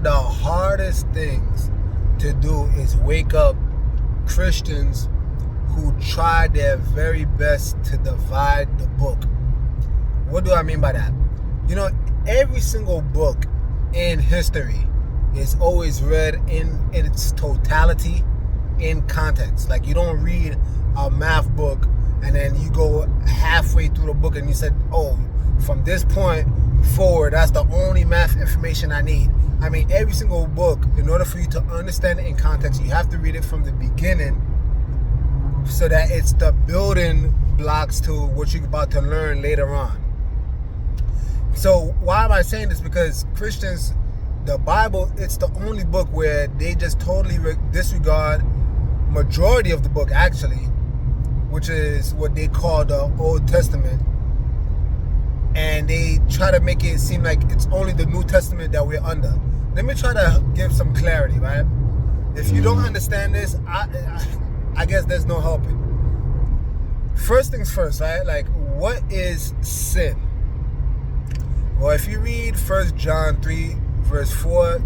of the hardest things to do is wake up Christians who try their very best to divide the book. What do I mean by that? You know, every single book in history is always read in its totality, in context. Like, you don't read a math book and then you go halfway through the book and you said, oh, from this point forward, that's the only math information I need. I mean, every single book, in order for you to understand it in context, you have to read it from the beginning so that it's the building blocks to what you're about to learn later on. So why am I saying this? Because Christians, the Bible, it's the only book where they just totally disregard majority of the book, actually, which is what they call the Old Testament. And they try to make it seem like it's only the New Testament that we're under. Let me try to give some clarity, right? If you don't understand this, I guess there's no helping. First things first, right? Like, what is sin? Well, if you read 1 John 3, verse 4,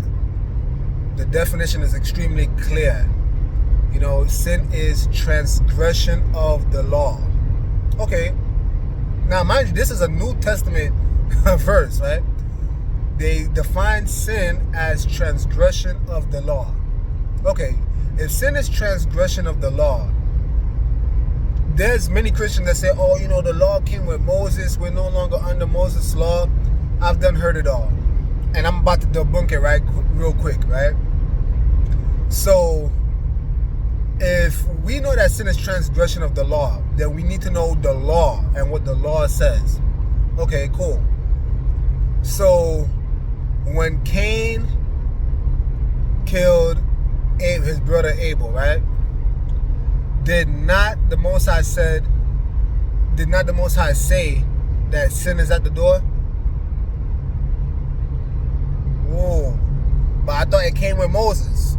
the definition is extremely clear. You know, sin is transgression of the law. Okay. Now, mind you, this is a New Testament verse, right? They define sin as transgression of the law. Okay, if sin is transgression of the law, there's many Christians that say, oh, you know, the law came with Moses. We're no longer under Moses' law. I've done heard it all. And I'm about to debunk it real quick, right? So, if we know that sin is transgression of the law, then we need to know the law and what the law says. Okay, cool. So, when Cain killed his brother Abel, right? Did not the Most High say that sin is at the door? Whoa. But I thought it came with Moses.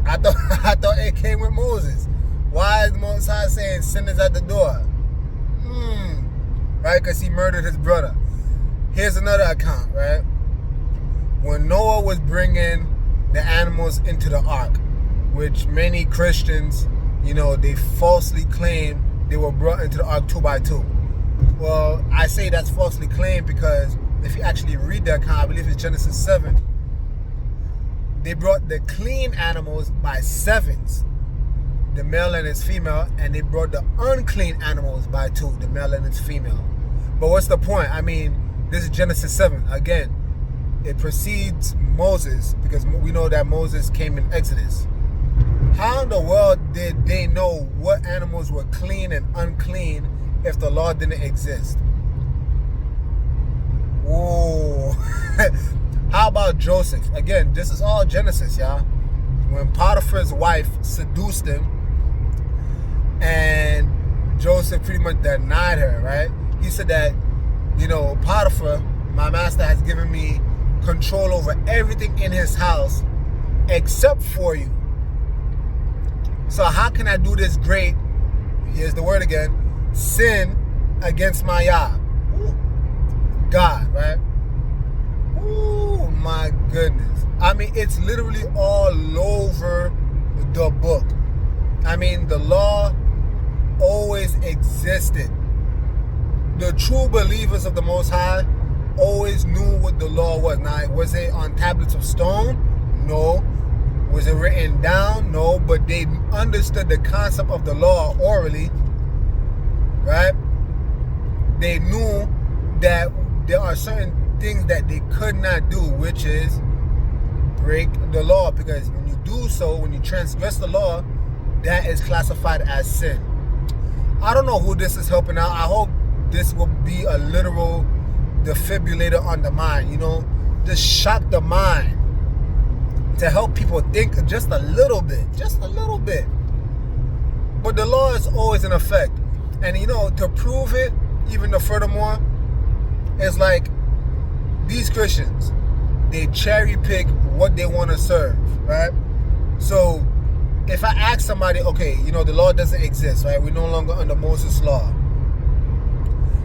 I thought it came with Moses. Why is the Most High saying sin is at the door? Right? Because he murdered his brother. Here's another account, right? When Noah was bringing the animals into the ark, which many Christians, you know, they falsely claim they were brought into the ark 2 by 2. Well, I say that's falsely claimed because if you actually read the account, I believe it's Genesis 7, they brought the clean animals by sevens, the male and its female, and they brought the unclean animals by 2, the male and its female. But what's the point? I mean, this is Genesis 7. Again, it precedes Moses because we know that Moses came in Exodus. How in the world did they know what animals were clean and unclean if the law didn't exist? Whoa. How about Joseph? Again, this is all Genesis, y'all. When Potiphar's wife seduced him and Joseph pretty much denied her, right? He said that, you know, Potiphar, my master, has given me control over everything in his house except for you. So how can I do this great, here's the word again, sin against my Yah? God, right? Oh my goodness. I mean, it's literally all over the book. I mean, the law always existed. The true believers of the Most High always knew what the law was. Now, was it on tablets of stone? No. Was it written down? No. But they understood the concept of the law orally, right? They knew that there are certain things that they could not do, which is break the law, because when you do so, when you transgress the law, that is classified as sin. I don't know who this is helping out. I hope this will be a literal defibrillator on the mind, you know, just shock the mind to help people think just a little bit. But the law is always in effect. And, you know, to prove it, even furthermore, it's like these Christians, they cherry pick what they want to serve, right? So if I ask somebody, okay, you know, the law doesn't exist, right? We're no longer under Moses' law.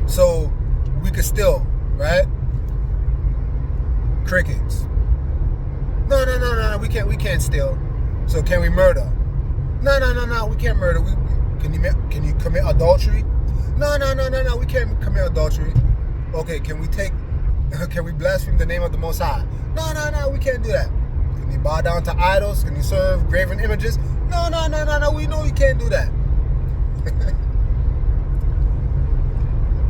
So we could still, right? Crickets. No, we can't steal. So can we murder? No, we can't murder. Can you commit adultery? No, we can't commit adultery. Okay, can we blaspheme the name of the Most High? No, we can't do that. Can you bow down to idols? Can you serve graven images? No, we know you can't do that.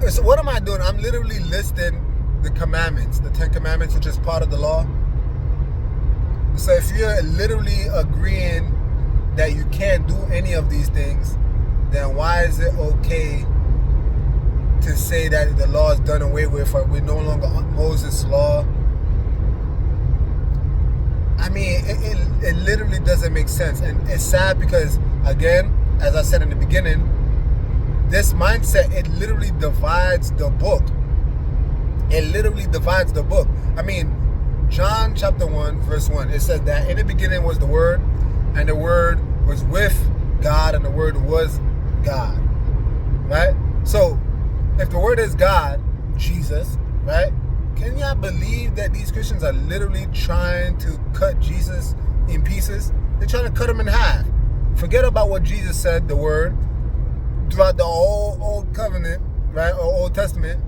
So what am I doing? I'm literally listing the commandments, the 10 commandments, which is part of the law. So if you're literally agreeing that you can't do any of these things, then why is it okay to say that the law is done away with, or we're no longer on Moses' law? I mean, it literally doesn't make sense. And it's sad because, again, as I said in the beginning, this mindset, it literally divides the book. It literally divides the book. I mean, John chapter 1, verse 1, it says that in the beginning was the Word, and the Word was with God, and the Word was God. Right? So, if the Word is God, Jesus, right? Can y'all believe that these Christians are literally trying to cut Jesus in pieces? They're trying to cut him in half. Forget about what Jesus said, the Word, throughout the whole Old Covenant, right, or Old Testament.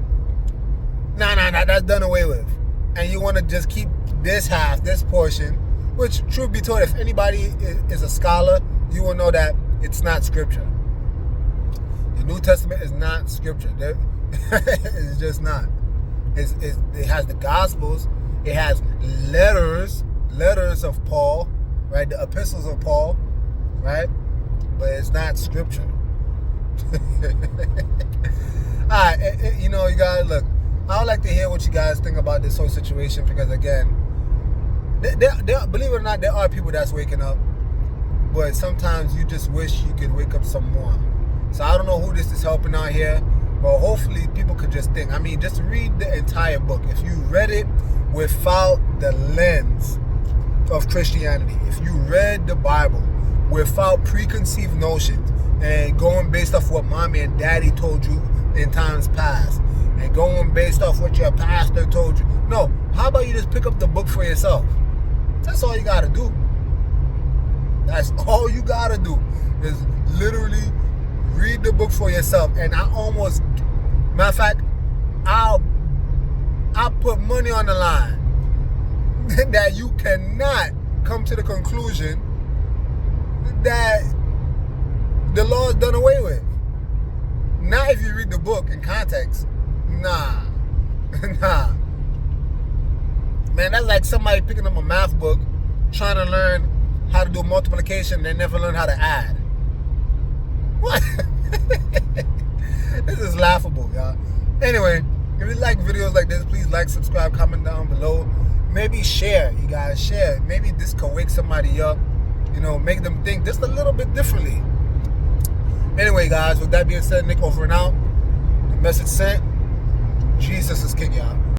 Nah, that's done away with. And you want to just keep this half, this portion, which, truth be told, if anybody is a scholar, you will know that it's not Scripture. The New Testament is not Scripture. It's just not. It has the Gospels. It has letters of Paul, right? The epistles of Paul, right? But it's not Scripture. All right, you guys, look, I would like to hear what you guys think about this whole situation, because, again, believe it or not, there are people that's waking up, but sometimes you just wish you could wake up some more. So I don't know who this is helping out here, but hopefully people could just think. I mean, just read the entire book. If you read it without the lens of Christianity, if you read the Bible without preconceived notions and going based off what mommy and daddy told you in times past, and going based off what your pastor told you. No, how about you just pick up the book for yourself? That's all you gotta do. That's all you gotta do, is literally read the book for yourself. And matter of fact, I'll put money on the line that you cannot come to the conclusion that the law is done away with. Not if you read the book in context. Nah. Man, that's like somebody picking up a math book, trying to learn how to do multiplication, and never learn how to add. What? This is laughable, y'all. Anyway, if you like videos like this, please like, subscribe, comment down below. Maybe share, you guys, share. Maybe this can wake somebody up, make them think just a little bit differently. Anyway, guys, with that being said, Nick over and out. The message sent. Jesus is King, y'all.